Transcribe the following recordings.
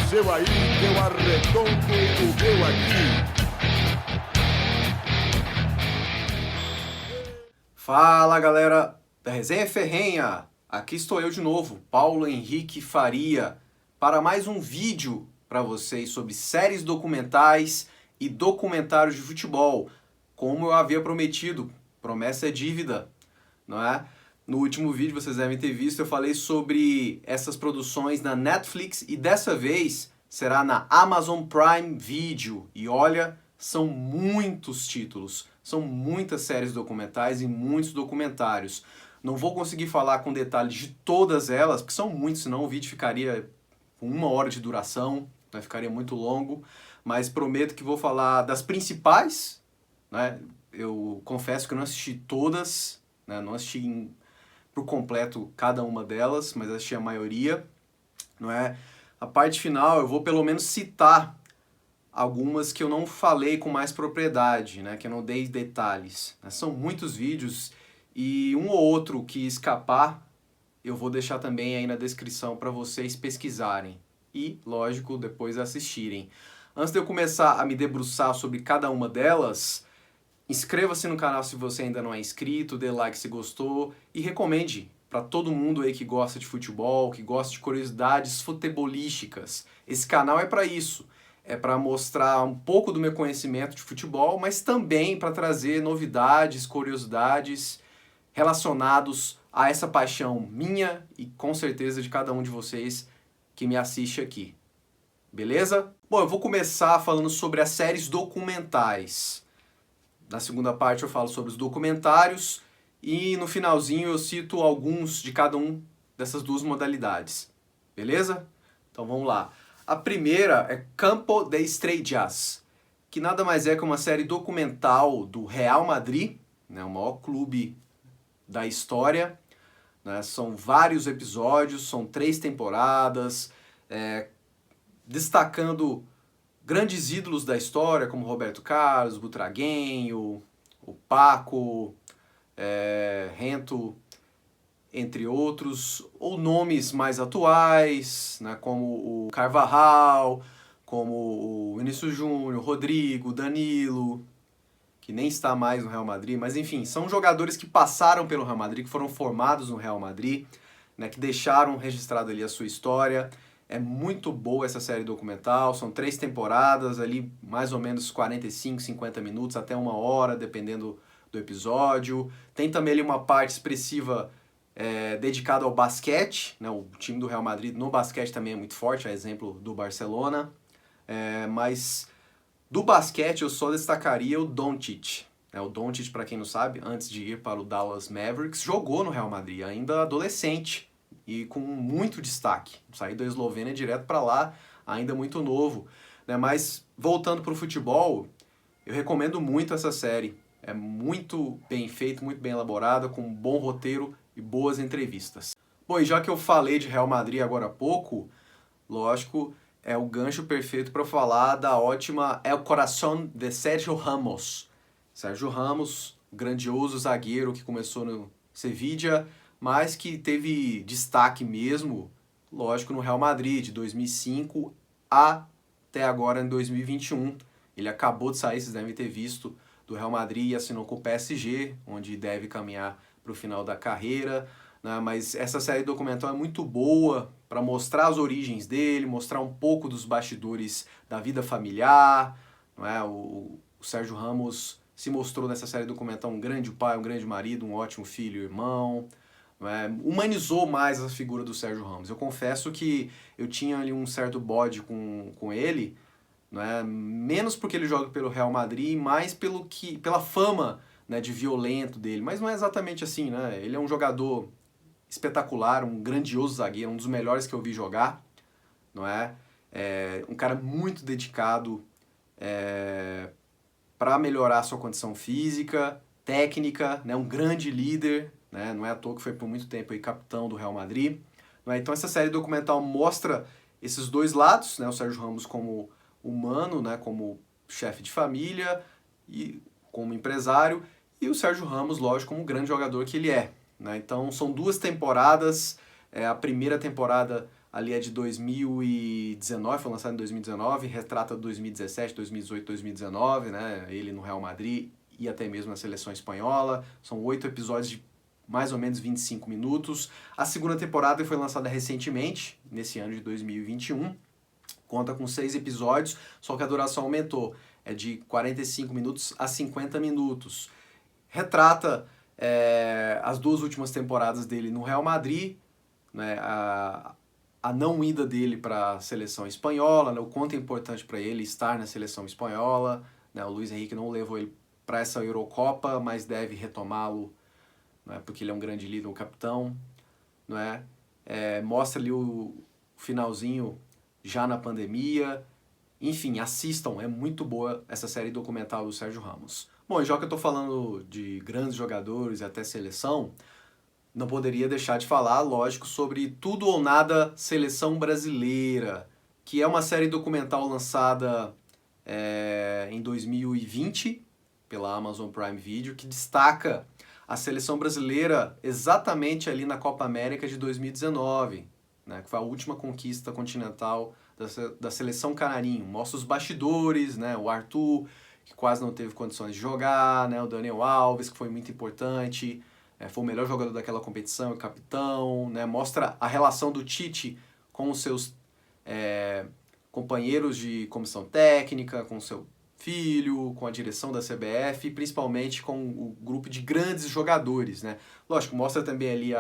seu aí, eu arredondo o meu aqui. Fala galera da Resenha Ferrenha, aqui estou eu de novo, Paulo Henrique Faria, para mais um vídeo para vocês sobre séries documentais e documentários de futebol, como eu havia prometido, promessa é dívida, não é? No último vídeo, vocês devem ter visto, eu falei sobre essas produções na Netflix e dessa vez será na Amazon Prime Video, e olha, são muitos títulos. São muitas séries documentais e muitos documentários. Não vou conseguir falar com detalhes de todas elas, porque são muitos, senão o vídeo ficaria com 1 hora de duração, né? Ficaria muito longo. Mas prometo que vou falar das principais, né? Eu confesso que eu não assisti todas, né? Não assisti por completo cada uma delas, mas assisti a maioria, não é? A parte final eu vou pelo menos citar algumas que eu não falei com mais propriedade, né, que eu não dei detalhes. São muitos vídeos e um ou outro que escapar, eu vou deixar também aí na descrição para vocês pesquisarem e, lógico, depois assistirem. Antes de eu começar a me debruçar sobre cada uma delas, inscreva-se no canal se você ainda não é inscrito, dê like se gostou e recomende para todo mundo aí que gosta de futebol, que gosta de curiosidades futebolísticas. Esse canal é para isso. É para mostrar um pouco do meu conhecimento de futebol, mas também para trazer novidades, curiosidades relacionados a essa paixão minha e com certeza de cada um de vocês que me assiste aqui. Beleza? Bom, eu vou começar falando sobre as séries documentais. Na segunda parte eu falo sobre os documentários e no finalzinho eu cito alguns de cada um dessas duas modalidades. Beleza? Então vamos lá. A primeira é Campo de Estrellas, que nada mais é que uma série documental do Real Madrid, né, o maior clube da história, né, são vários episódios, são 3 temporadas, destacando grandes ídolos da história, como Roberto Carlos, Butragueño, o Paco, Rento, entre outros, ou nomes mais atuais, né, como o Carvajal, como o Vinícius Júnior, Rodrigo, Danilo, que nem está mais no Real Madrid, mas enfim, são jogadores que passaram pelo Real Madrid, que foram formados no Real Madrid, né, que deixaram registrado ali a sua história. É muito boa essa série documental, são 3 temporadas, ali mais ou menos 45, 50 minutos, até 1 hora, dependendo do episódio. Tem também ali uma parte expressiva dedicado ao basquete, né? O time do Real Madrid no basquete também é muito forte, a exemplo do Barcelona, mas do basquete eu só destacaria o Doncic. O Doncic, para quem não sabe, antes de ir para o Dallas Mavericks, jogou no Real Madrid, ainda adolescente e com muito destaque. Saiu da Eslovênia direto para lá, ainda muito novo, né? Mas voltando para o futebol, eu recomendo muito essa série. É muito bem feito, muito bem elaborada, com um bom roteiro e boas entrevistas. Bom, e já que eu falei de Real Madrid agora há pouco, lógico, é o gancho perfeito para falar da ótima El Corazón de Sérgio Ramos. Sérgio Ramos, grandioso zagueiro que começou no Sevilla, mas que teve destaque mesmo, lógico, no Real Madrid, de 2005 até agora em 2021. Ele acabou de sair, vocês devem ter visto, do Real Madrid e assinou com o PSG, onde deve caminhar para o final da carreira, né? Mas essa série documental é muito boa para mostrar as origens dele, mostrar um pouco dos bastidores da vida familiar, não é? O Sérgio Ramos se mostrou nessa série documental um grande pai, um grande marido, um ótimo filho e irmão, não é? Humanizou mais a figura do Sérgio Ramos. Eu confesso que eu tinha ali um certo bode com ele, não é? Menos porque ele joga pelo Real Madrid, mais pela fama, né, de violento dele, mas não é exatamente assim, né? Ele é um jogador espetacular, um grandioso zagueiro, um dos melhores que eu vi jogar, não é? Um cara muito dedicado para melhorar a sua condição física, técnica, né? Um grande líder, né? Não é à toa que foi por muito tempo aí capitão do Real Madrid, não é? Então essa série documental mostra esses dois lados, né? O Sérgio Ramos como humano, né? Como chefe de família e como empresário, e o Sérgio Ramos, lógico, como grande jogador que ele é, né? Então são 2 temporadas, a primeira temporada ali é de 2019, foi lançado em 2019, retrata 2017, 2018, 2019, né? Ele no Real Madrid e até mesmo na seleção espanhola. São 8 episódios de mais ou menos 25 minutos. A segunda temporada foi lançada recentemente, nesse ano de 2021. Conta com 6 episódios, só que a duração aumentou. É de 45 minutos a 50 minutos. Retrata as 2 últimas temporadas dele no Real Madrid, né, a não ida dele para a seleção espanhola, né, o quanto é importante para ele estar na seleção espanhola. Né, o Luis Henrique não levou ele para essa Eurocopa, mas deve retomá-lo, né, porque ele é um grande líder, um capitão. Né, mostra ali o finalzinho já na pandemia. Enfim, assistam, é muito boa essa série documental do Sérgio Ramos. Bom, já que eu estou falando de grandes jogadores e até seleção, não poderia deixar de falar, lógico, sobre Tudo ou Nada Seleção Brasileira, que é uma série documental lançada em 2020 pela Amazon Prime Video, que destaca a seleção brasileira exatamente ali na Copa América de 2019, né, que foi a última conquista continental da seleção canarinho. Mostra os bastidores, né, o Arthur, que quase não teve condições de jogar, né, o Daniel Alves, que foi muito importante, foi o melhor jogador daquela competição, o capitão, né, mostra a relação do Tite com os seus companheiros de comissão técnica, com o seu filho, com a direção da CBF, e principalmente com o grupo de grandes jogadores, né. Lógico, mostra também ali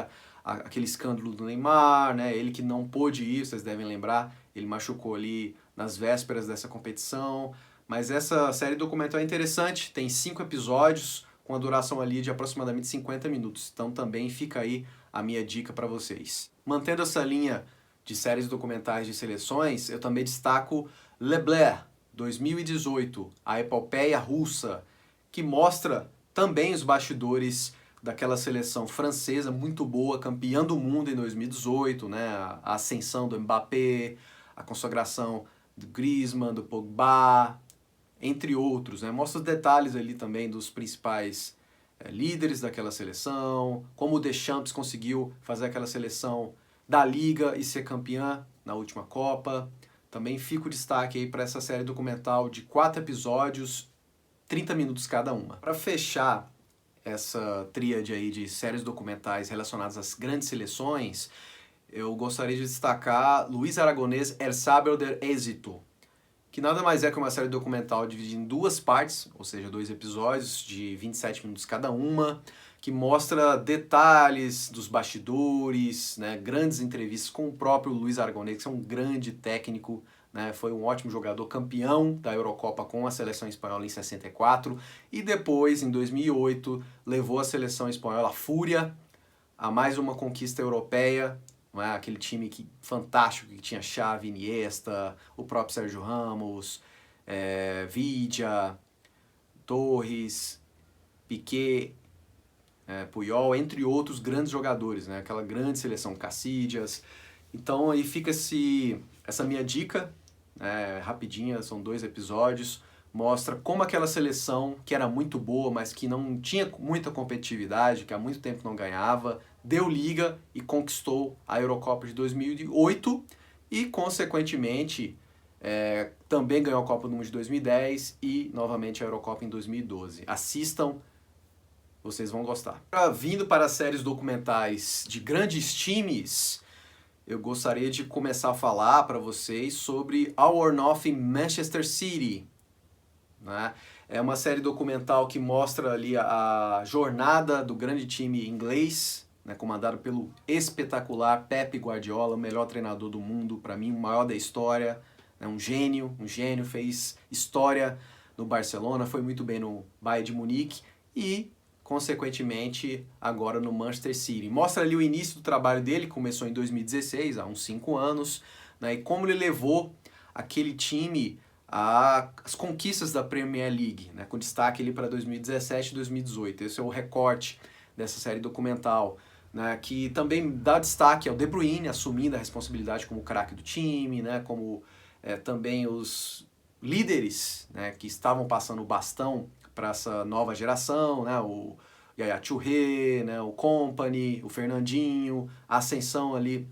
aquele escândalo do Neymar, né, ele que não pôde ir, vocês devem lembrar, ele machucou ali nas vésperas dessa competição. Mas essa série documental é interessante, tem 5 episódios, com a duração ali de aproximadamente 50 minutos. Então também fica aí a minha dica para vocês. Mantendo essa linha de séries documentais de seleções, eu também destaco Le Bleu, 2018, a epopeia russa, que mostra também os bastidores daquela seleção francesa muito boa, campeã do mundo em 2018, né? A ascensão do Mbappé, a consagração do Griezmann, do Pogba, entre outros, né? Mostra os detalhes ali também dos principais líderes daquela seleção, como o Deschamps conseguiu fazer aquela seleção da Liga e ser campeã na última Copa. Também fica o destaque aí para essa série documental de 4 episódios, 30 minutos cada uma. Para fechar essa tríade aí de séries documentais relacionadas às grandes seleções, eu gostaria de destacar Luis Aragonés El Sabio del Éxito, que nada mais é que uma série documental dividida em 2 partes, ou seja, 2 episódios de 27 minutos cada uma, que mostra detalhes dos bastidores, né, grandes entrevistas com o próprio Luis Aragonés, que é um grande técnico, né, foi um ótimo jogador, campeão da Eurocopa com a seleção espanhola em 64, e depois, em 2008, levou a seleção espanhola, a Fúria, a mais uma conquista europeia, não é? Aquele time fantástico que tinha Xavi, Iniesta, o próprio Sérgio Ramos, Vidia, Torres, Piqué, Puyol, entre outros grandes jogadores, né? Aquela grande seleção, Casillas. Então aí fica essa minha dica, rapidinha, são 2 episódios, mostra como aquela seleção, que era muito boa, mas que não tinha muita competitividade, que há muito tempo não ganhava, deu liga e conquistou a Eurocopa de 2008 e, consequentemente, também ganhou a Copa do Mundo de 2010 e, novamente, a Eurocopa em 2012. Assistam, vocês vão gostar. Vindo para as séries documentais de grandes times, eu gostaria de começar a falar para vocês sobre All or Nothing Manchester City. Né? É uma série documental que mostra ali a jornada do grande time inglês, né, comandado pelo espetacular Pep Guardiola, o melhor treinador do mundo, para mim o maior da história, né, um gênio, fez história no Barcelona, foi muito bem no Bayern de Munique e, consequentemente, agora no Manchester City. Mostra ali o início do trabalho dele, começou em 2016, há uns 5 anos, né, e como ele levou aquele time as conquistas da Premier League, né, com destaque ali para 2017 e 2018. Esse é o recorte dessa série documental, né, que também dá destaque ao De Bruyne assumindo a responsabilidade como craque do time, né, como também os líderes, né, que estavam passando o bastão para essa nova geração, né, o Yaya Touré, né, o Kompany, o Fernandinho, a ascensão ali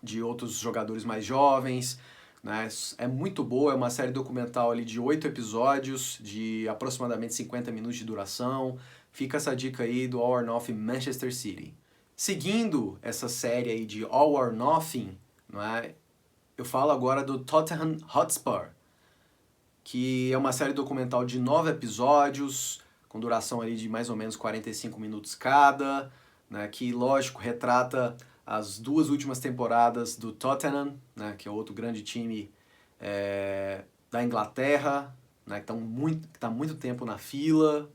de outros jogadores mais jovens, né? É muito boa, é uma série documental ali de 8 episódios, de aproximadamente 50 minutos de duração. Fica essa dica aí do All or Nothing Manchester City. Seguindo essa série aí de All or Nothing, né, eu falo agora do Tottenham Hotspur, que é uma série documental de 9 episódios, com duração ali de mais ou menos 45 minutos cada, né, que, lógico, retrata as 2 últimas temporadas do Tottenham, né, que é outro grande time da Inglaterra, né, que está muito tempo na fila.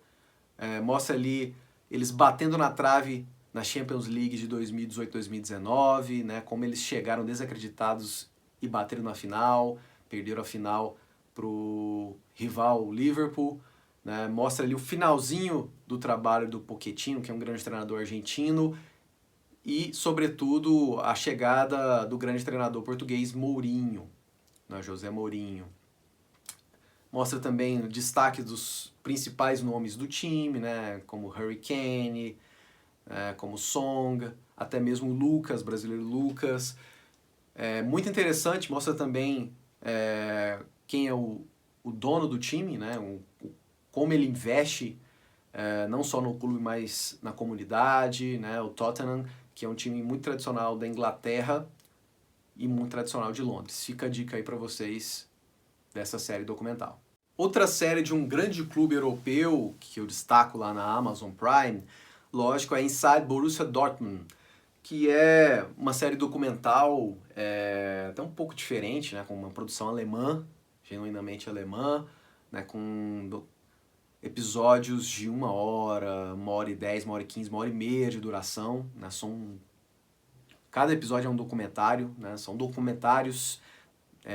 Mostra ali eles batendo na trave na Champions League de 2018-2019, né, como eles chegaram desacreditados e bateram na final, perderam a final para o rival Liverpool. Né, mostra ali o finalzinho do trabalho do Pochettino, que é um grande treinador argentino, e, sobretudo, a chegada do grande treinador português Mourinho, né, José Mourinho. Mostra também o destaque dos principais nomes do time, né, como Harry Kane, como Song, até mesmo o Lucas, brasileiro Lucas. Muito interessante, mostra também quem é o dono do time, né, como ele investe não só no clube, mas na comunidade, né, o Tottenham, que é um time muito tradicional da Inglaterra e muito tradicional de Londres. Fica a dica aí para vocês dessa série documental. Outra série de um grande clube europeu que eu destaco lá na Amazon Prime, lógico, é Inside Borussia Dortmund, que é uma série documental até um pouco diferente, né, com uma produção alemã, genuinamente alemã, né, com episódios de 1 hora, 1h10, 1h15, 1h30 de duração, né? Cada episódio é um documentário, né? São documentários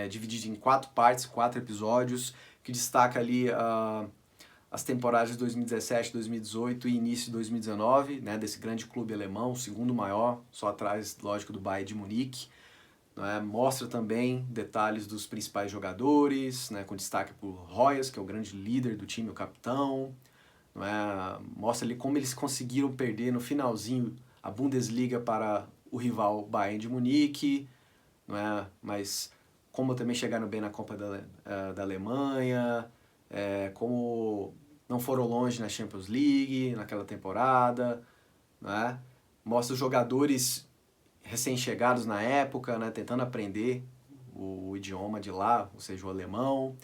divididos em 4 partes, 4 episódios, que destaca ali as temporadas de 2017, 2018 e início de 2019, né? Desse grande clube alemão, o segundo maior, só atrás, lógico, do Bayern de Munique. Né? Mostra também detalhes dos principais jogadores, né? Com destaque por Reus, que é o grande líder do time, o capitão. Né? Mostra ali como eles conseguiram perder no finalzinho a Bundesliga para o rival Bayern de Munique, né? Mas como também chegaram bem na Copa da Alemanha, como não foram longe na Champions League naquela temporada. Né? Mostra os jogadores recém-chegados na época, né, tentando aprender o idioma de lá, ou seja, o alemão.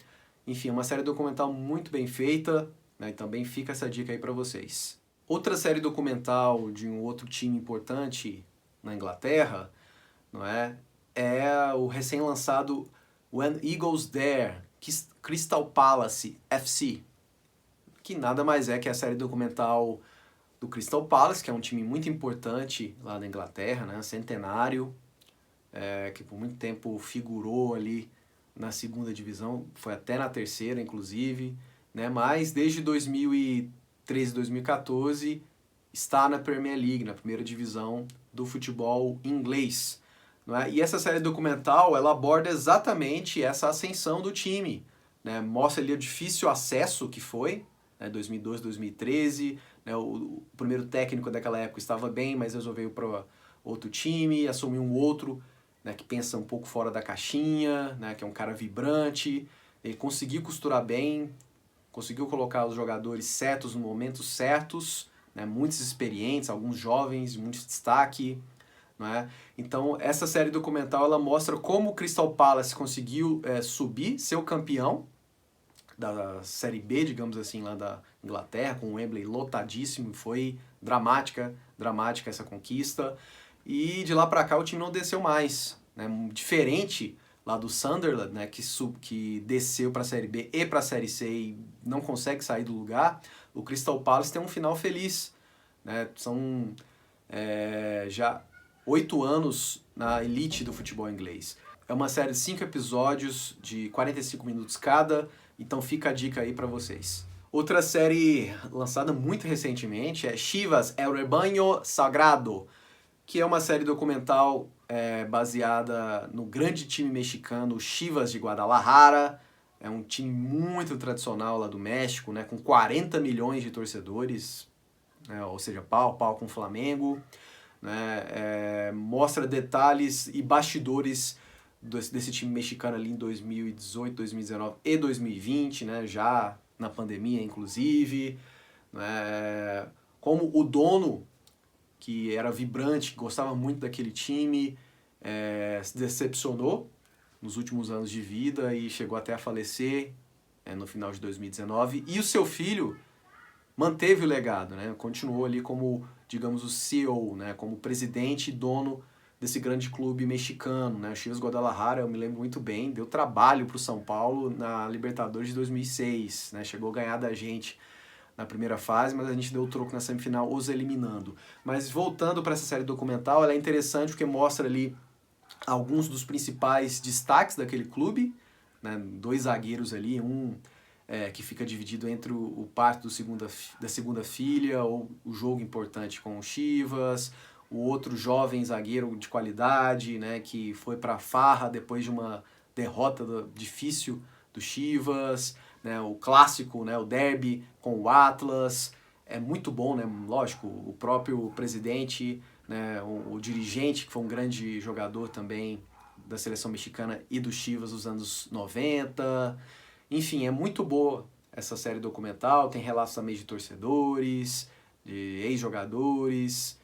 Enfim, uma série documental muito bem feita, né, e também fica essa dica aí para vocês. Outra série documental de um outro time importante na Inglaterra, não é o recém-lançado When Eagles Dare, Crystal Palace FC, que nada mais é que a série documental do Crystal Palace, que é um time muito importante lá na Inglaterra, né, centenário, que por muito tempo figurou ali na 2ª divisão, foi até na 3ª, inclusive, né, mas desde 2013, 2014 está na Premier League, na 1ª divisão do futebol inglês. Não é? E essa série documental, ela aborda exatamente essa ascensão do time, né, mostra ali o difícil acesso que foi, 2012, 2013, né, o primeiro técnico daquela época estava bem, mas resolveu para outro time, assumiu um outro, né, que pensa um pouco fora da caixinha, né, que é um cara vibrante. Ele conseguiu costurar bem, conseguiu colocar os jogadores certos nos momentos certos, né, muitos experientes, alguns jovens, muito destaque. Né? Então, essa série documental ela mostra como o Crystal Palace conseguiu subir, ser o campeão da Série B, digamos assim, lá da Inglaterra, com o Wembley lotadíssimo. Foi dramática essa conquista. E de lá para cá o time não desceu mais. Né? Diferente lá do Sunderland, né, que desceu para a Série B e para a Série C e não consegue sair do lugar, o Crystal Palace tem um final feliz. Né? São já 8 anos na elite do futebol inglês. É uma série de 5 episódios de 45 minutos cada, então fica a dica aí para vocês. Outra série lançada muito recentemente é Chivas El Rebaño Sagrado, que é uma série documental baseada no grande time mexicano Chivas de Guadalajara. É um time muito tradicional lá do México, né, com 40 milhões de torcedores, né, ou seja, pau a pau com o Flamengo. né? Mostra detalhes e bastidores desse time mexicano ali em 2018, 2019 e 2020, né? Já na pandemia, inclusive, né? Como o dono, que era vibrante, que gostava muito daquele time, se decepcionou nos últimos anos de vida e chegou até a falecer no final de 2019. E o seu filho manteve o legado, né? Continuou ali como, digamos, o CEO, né? Como presidente e dono desse grande clube mexicano, né? O Chivas Guadalajara, eu me lembro muito bem, deu trabalho para o São Paulo na Libertadores de 2006, né? Chegou a ganhar da gente na primeira fase, mas a gente deu o troco na semifinal, os eliminando. Mas voltando para essa série documental, ela é interessante porque mostra ali alguns dos principais destaques daquele clube, né? 2 zagueiros ali, um que fica dividido entre o parto da segunda filha, ou o jogo importante com o Chivas, o outro jovem zagueiro de qualidade, né, que foi para a farra depois de uma derrota difícil do Chivas, né, o clássico, né, o derby com o Atlas. É muito bom, né, lógico, o próprio presidente, né, o dirigente, que foi um grande jogador também da seleção mexicana e do Chivas dos anos 90. Enfim, é muito boa essa série documental, tem relatos também de torcedores, de ex-jogadores,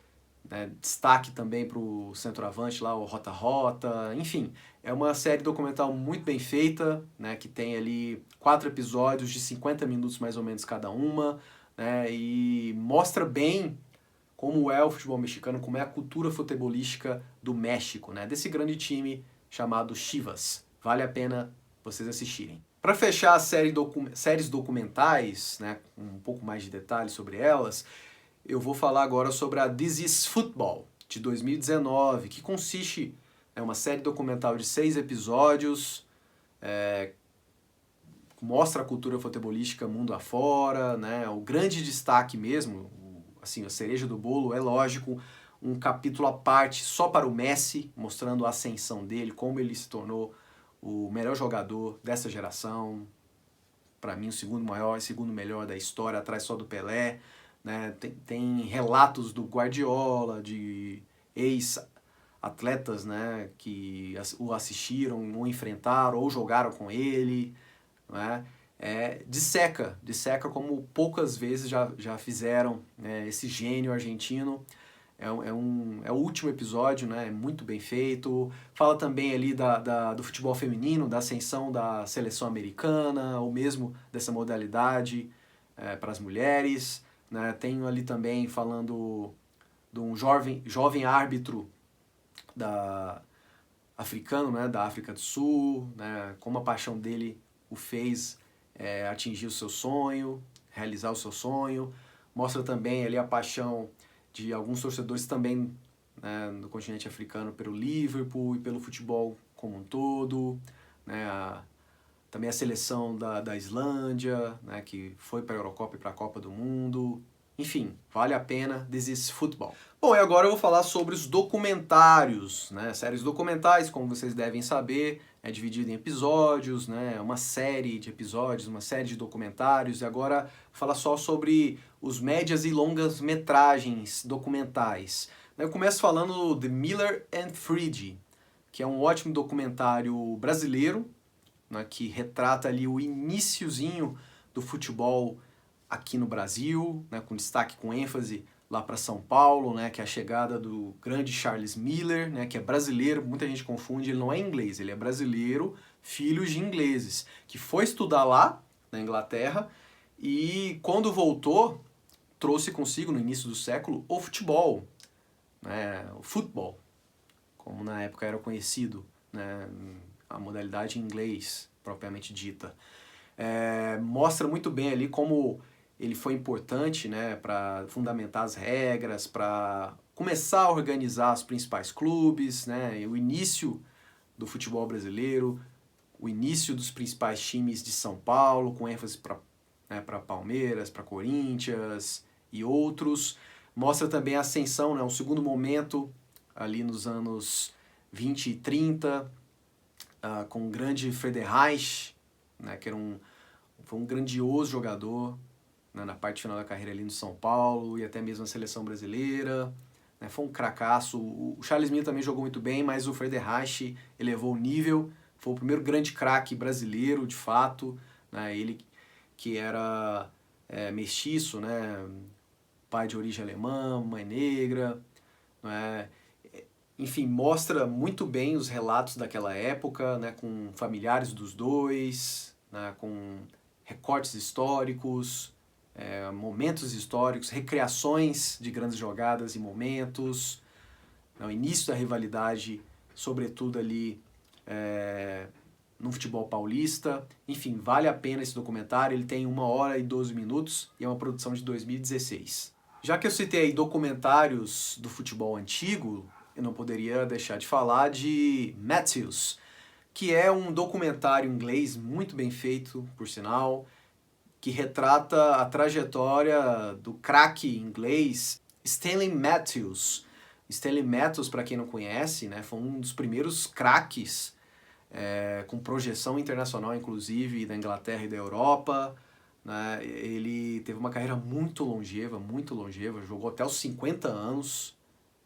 né? Destaque também para o centroavante lá, o Rota Rota, enfim, é uma série documental muito bem feita, né? Que tem ali 4 episódios de 50 minutos mais ou menos cada uma, né? E mostra bem como é o futebol mexicano, como é a cultura futebolística do México, né? Desse grande time chamado Chivas. Vale a pena vocês assistirem. Para fechar a séries documentais, né, com um pouco mais de detalhes sobre elas, eu vou falar agora sobre a This Is Football, de 2019, que consiste em uma série documental de 6 episódios, mostra a cultura futebolística mundo afora, né, o grande destaque mesmo, assim, a cereja do bolo, é lógico, um capítulo à parte só para o Messi, mostrando a ascensão dele, como ele se tornou o melhor jogador dessa geração, para mim o segundo maior e segundo melhor da história, atrás só do Pelé, né? Tem relatos do Guardiola, de ex-atletas, né, que o assistiram, o enfrentaram ou jogaram com ele, né? Disseca como poucas vezes já fizeram, né, esse gênio argentino. É o último episódio, né? É muito bem feito. Fala também ali do futebol feminino, da ascensão da seleção americana, ou mesmo dessa modalidade para as mulheres. Né? Tem ali também falando de um jovem árbitro africano, né? Da África do Sul, né? Como a paixão dele o fez atingir o seu sonho, realizar o seu sonho. Mostra também ali a paixão de alguns torcedores também, né, no continente africano pelo Liverpool e pelo futebol como um todo, né, também a seleção da Islândia, né, que foi para a Eurocopa e para a Copa do Mundo. Enfim, vale a pena, This is Football. Bom, e agora eu vou falar sobre os documentários, né, séries documentais, como vocês devem saber, é dividido em episódios, né, uma série de episódios, uma série de documentários, e agora vou falar só sobre os médias e longas metragens documentais. Eu começo falando de Miller and Freed, que é um ótimo documentário brasileiro, né, que retrata ali o iniciozinho do futebol aqui no Brasil, né, com destaque, com ênfase lá para São Paulo, né, que é a chegada do grande Charles Miller, né, que é brasileiro, muita gente confunde, ele não é inglês, ele é brasileiro, filho de ingleses, que foi estudar lá, na Inglaterra, e quando voltou, trouxe consigo, no início do século, o futebol, né, o futebol, como na época era conhecido, né, a modalidade em inglês, propriamente dita. Mostra muito bem ali como ele foi importante, né, para fundamentar as regras, para começar a organizar os principais clubes, né, o início do futebol brasileiro, o início dos principais times de São Paulo, com ênfase para Palmeiras, para Corinthians e outros. Mostra também a ascensão, né, um segundo momento ali nos anos 20 e 30, com o grande Frederich, né, que foi um grandioso jogador, né, na parte final da carreira ali no São Paulo e até mesmo na seleção brasileira, né? Foi um cracaço. O Charles Miller também jogou muito bem, mas o Frederich elevou o nível. Foi o primeiro grande craque brasileiro, de fato, né? Ele que era mestiço, né? Pai de origem alemã, mãe negra, né? Enfim, mostra muito bem os relatos daquela época, né? Com familiares dos dois, né? Com recortes históricos, momentos históricos, recriações de grandes jogadas e momentos, né? O início da rivalidade, sobretudo ali no futebol paulista. Enfim, vale a pena esse documentário, ele tem 1 hora e 12 minutos e é uma produção de 2016. Já que eu citei aí documentários do futebol antigo, eu não poderia deixar de falar de Matthews, que é um documentário inglês muito bem feito, por sinal, que retrata a trajetória do craque inglês Stanley Matthews. Stanley Matthews, para quem não conhece, né, foi um dos primeiros craques com projeção internacional, inclusive, da Inglaterra e da Europa. Né? Ele teve uma carreira muito longeva, jogou até os 50 anos.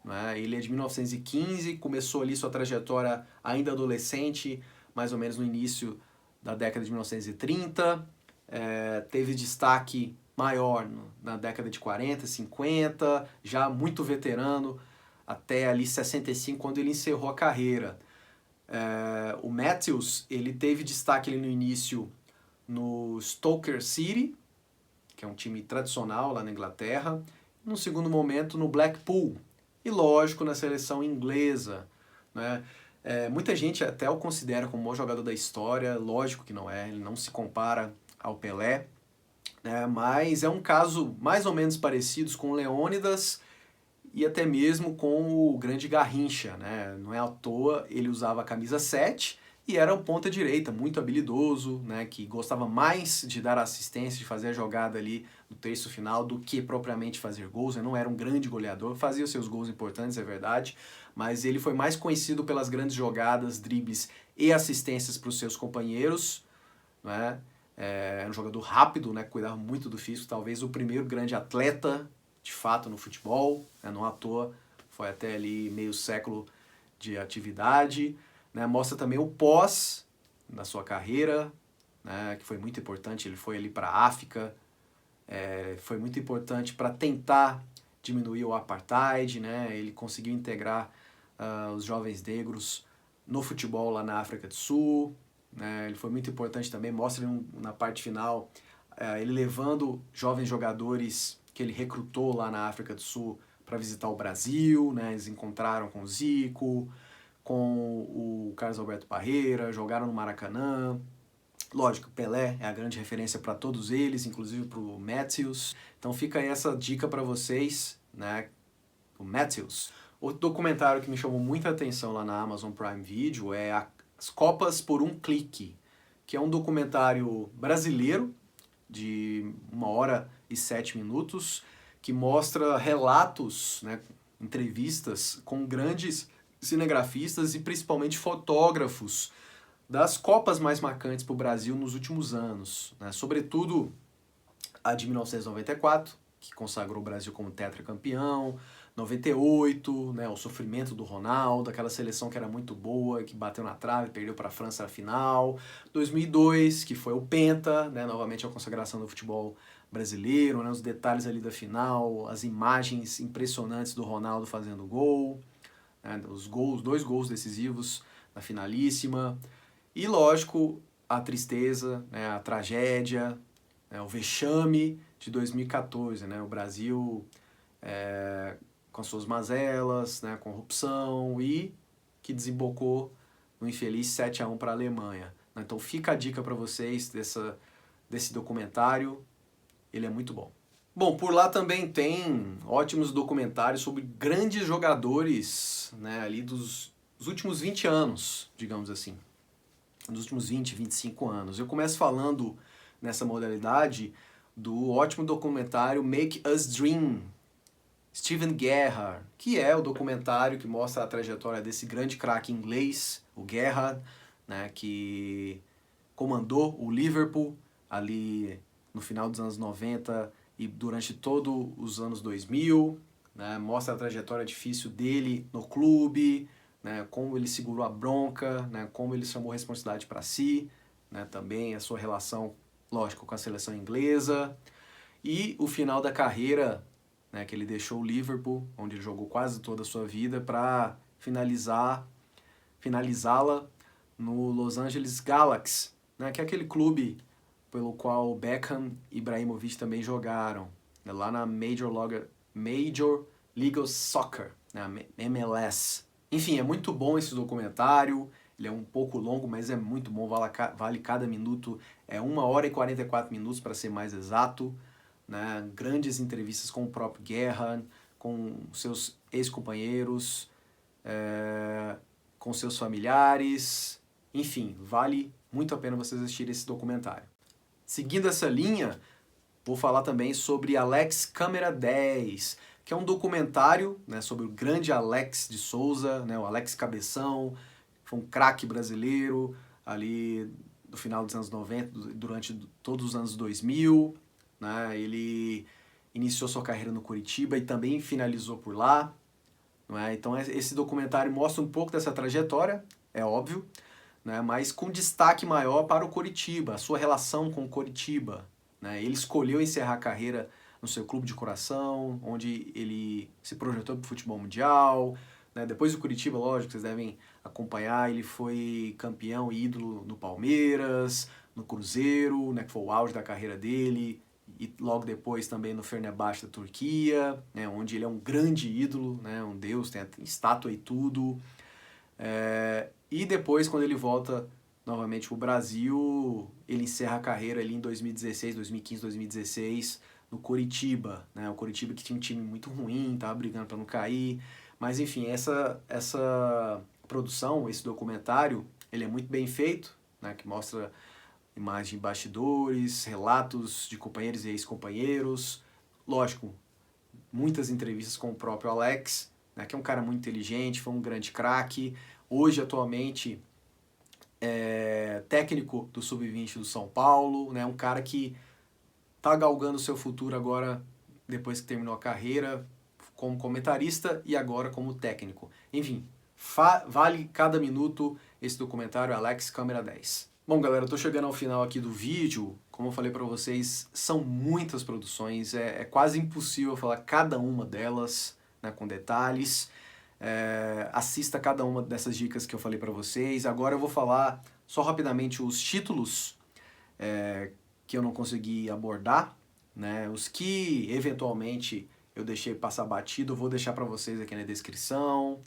Né? Ele é de 1915, começou ali sua trajetória ainda adolescente, mais ou menos no início da década de 1930. Teve destaque maior na década de 40, 50, já muito veterano, até ali 65, quando ele encerrou a carreira. O Matthews, ele teve destaque ali no início no Stoke City, que é um time tradicional lá na Inglaterra, no segundo momento no Blackpool, e lógico na seleção inglesa. Né? Muita gente até o considera como o maior jogador da história, lógico que não é, ele não se compara ao Pelé, né? Mas é um caso mais ou menos parecido com o Leônidas e até mesmo com o grande Garrincha, né? Não é à toa, ele usava a camisa 7 e era um ponta direita, muito habilidoso, né? Que gostava mais de dar assistência, de fazer a jogada ali no terço final do que propriamente fazer gols. Ele não era um grande goleador, fazia os seus gols importantes, é verdade, mas ele foi mais conhecido pelas grandes jogadas, dribles e assistências para os seus companheiros, né? Era um jogador rápido, né? Cuidava muito do físico, talvez o primeiro grande atleta de fato no futebol, né? Não à toa, foi até ali meio século de atividade, né? Mostra também o pós da sua carreira, né? Que foi muito importante, ele foi ali para a África, foi muito importante para tentar diminuir o apartheid, né? Ele conseguiu integrar os jovens negros no futebol lá na África do Sul, né? Ele foi muito importante também, mostra na parte final ele levando jovens jogadores que ele recrutou lá na África do Sul para visitar o Brasil, né? Eles encontraram com o Zico, com o Carlos Alberto Parreira, jogaram no Maracanã. Lógico, Pelé é a grande referência para todos eles, inclusive para o Matthews. Então fica aí essa dica para vocês, né? O Matthews. Outro documentário que me chamou muita atenção lá na Amazon Prime Video é As Copas por um Clique, que é um documentário brasileiro de 1 hora e 7 minutos, que mostra relatos, né, entrevistas com grandes cinegrafistas e principalmente fotógrafos das Copas mais marcantes para o Brasil nos últimos anos, né, sobretudo a de 1994, que consagrou o Brasil como tetracampeão, 98, né, o sofrimento do Ronaldo, aquela seleção que era muito boa, que bateu na trave, perdeu para a França na final, 2002, que foi o Penta, né, novamente a consagração do futebol brasileiro, né, os detalhes ali da final, as imagens impressionantes do Ronaldo fazendo gol, né, os gols, 2 gols decisivos na finalíssima, e lógico, a tristeza, né, a tragédia, né, o vexame de 2014, né, o Brasil com suas mazelas, né, corrupção e que desembocou no infeliz 7-1 para a Alemanha. Então fica a dica para vocês desse documentário, ele é muito bom. Bom, por lá também tem ótimos documentários sobre grandes jogadores, né, ali dos últimos 20 anos, digamos assim. Dos últimos 20, 25 anos. Eu começo falando nessa modalidade do ótimo documentário Make Us Dream, Steven Gerrard, que é o documentário que mostra a trajetória desse grande craque inglês, o Gerrard, né, que comandou o Liverpool ali no final dos anos 90 e durante todos os anos 2000, né? Mostra a trajetória difícil dele no clube, né? Como ele segurou a bronca, né? Como ele chamou a responsabilidade para si, né? Também a sua relação, lógico, com a seleção inglesa. E o final da carreira, né? Que ele deixou o Liverpool, onde ele jogou quase toda a sua vida, para finalizá-la no Los Angeles Galaxy, né? Que é aquele clube pelo qual Beckham e Ibrahimovic também jogaram, né? Lá na Major League Soccer, né? MLS. Enfim, é muito bom esse documentário, ele é um pouco longo, mas é muito bom, vale cada minuto, é 1 hora e 44 minutos para ser mais exato, né? Grandes entrevistas com o próprio Gerrard, com seus ex-companheiros, com seus familiares, enfim, vale muito a pena vocês assistirem esse documentário. Seguindo essa linha, vou falar também sobre Alex Câmera 10, que é um documentário, né, sobre o grande Alex de Souza, né, o Alex Cabeção, foi um craque brasileiro ali no final dos anos 90, durante todos os anos 2000, né, ele iniciou sua carreira no Coritiba e também finalizou por lá, não é? Então esse documentário mostra um pouco dessa trajetória, é óbvio, né, mas com destaque maior para o Coritiba, a sua relação com o Coritiba, né? Ele escolheu encerrar a carreira no seu clube de coração, onde ele se projetou para o futebol mundial, né? Depois do Coritiba, lógico, vocês devem acompanhar, ele foi campeão e ídolo no Palmeiras, no Cruzeiro, né, que foi o auge da carreira dele, e logo depois também no Fenerbahçe da Turquia, né, onde ele é um grande ídolo, né, um deus, tem estátua e tudo. E depois, quando ele volta novamente para o Brasil, ele encerra a carreira ali em 2016, 2015, 2016, no Coritiba, né? O Coritiba que tinha um time muito ruim, estava brigando para não cair, mas enfim, essa produção, esse documentário, ele é muito bem feito, né? Que mostra imagens de bastidores, relatos de companheiros e ex-companheiros, lógico, muitas entrevistas com o próprio Alex, né? Que é um cara muito inteligente, foi um grande craque, hoje atualmente técnico do Sub-20 do São Paulo, né? Um cara que está galgando seu futuro agora, depois que terminou a carreira, como comentarista e agora como técnico. Enfim, vale cada minuto esse documentário Alex Câmera 10. Bom, galera, eu tô chegando ao final aqui do vídeo. Como eu falei para vocês, são muitas produções, é quase impossível falar cada uma delas, né, com detalhes. Assista cada uma dessas dicas que eu falei para vocês. Agora eu vou falar só rapidamente os títulos que eu não consegui abordar, né? Os que eventualmente eu deixei passar batido, eu vou deixar para vocês aqui na descrição,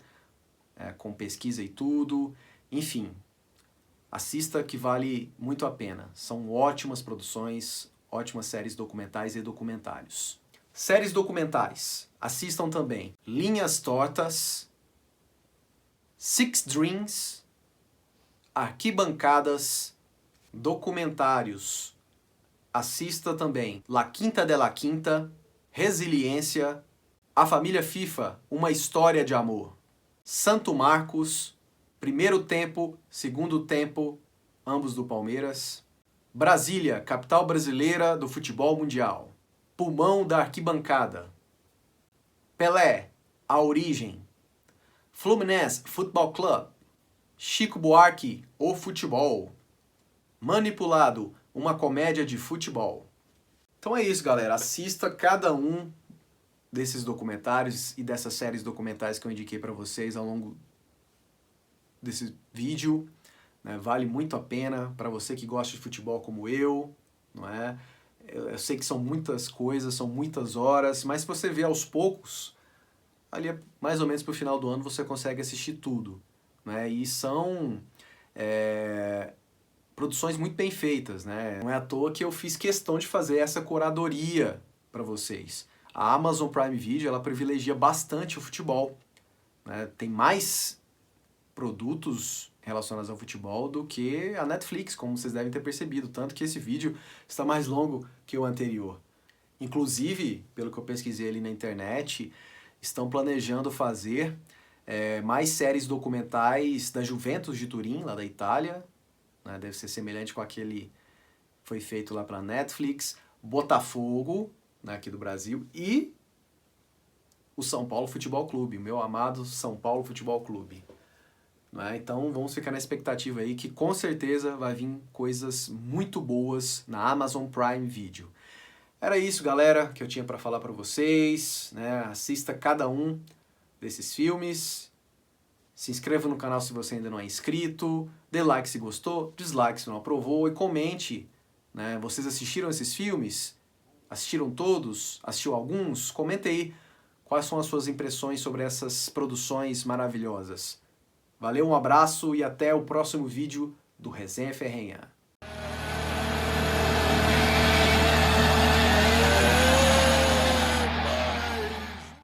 com pesquisa e tudo. Enfim, assista que vale muito a pena. São ótimas produções, ótimas séries documentais e documentários. Séries documentais. Assistam também Linhas Tortas, Six Dreams, Arquibancadas, documentários. Assista também La Quinta de la Quinta, Resiliência, A Família FIFA, Uma História de Amor, Santo Marcos, Primeiro Tempo, Segundo Tempo, ambos do Palmeiras, Brasília, capital brasileira do futebol mundial, Pulmão da Arquibancada, Pelé, A Origem, Fluminense Futebol Club, Chico Buarque, O Futebol, Manipulado, uma comédia de futebol. Então é isso, galera. Assista cada um desses documentários e dessas séries documentais que eu indiquei para vocês ao longo desse vídeo, né? Vale muito a pena para você que gosta de futebol como eu, não é? Eu sei que são muitas coisas, são muitas horas, mas se você vê aos poucos, ali mais ou menos para o final do ano você consegue assistir tudo, né? E são produções muito bem feitas, né? Não é à toa que eu fiz questão de fazer essa curadoria para vocês. A Amazon Prime Video, ela privilegia bastante o futebol, né? Tem mais produtos relacionados ao futebol do que a Netflix, como vocês devem ter percebido, tanto que esse vídeo está mais longo que o anterior. Inclusive, pelo que eu pesquisei ali na internet, estão planejando fazer mais séries documentais da Juventus de Turim, lá da Itália, né? Deve ser semelhante com aquele que foi feito lá para Netflix, Botafogo, né, aqui do Brasil, e o São Paulo Futebol Clube, o meu amado São Paulo Futebol Clube. Então vamos ficar na expectativa aí que com certeza vai vir coisas muito boas na Amazon Prime Video. Era isso, galera, que eu tinha para falar para vocês. Assista cada um desses filmes. Se inscreva no canal se você ainda não é inscrito. Dê like se gostou, dislike se não aprovou e comente. Vocês assistiram esses filmes? Assistiram todos? Assistiu alguns? Comente aí quais são as suas impressões sobre essas produções maravilhosas. Valeu, um abraço e até o próximo vídeo do Resenha Ferrenha.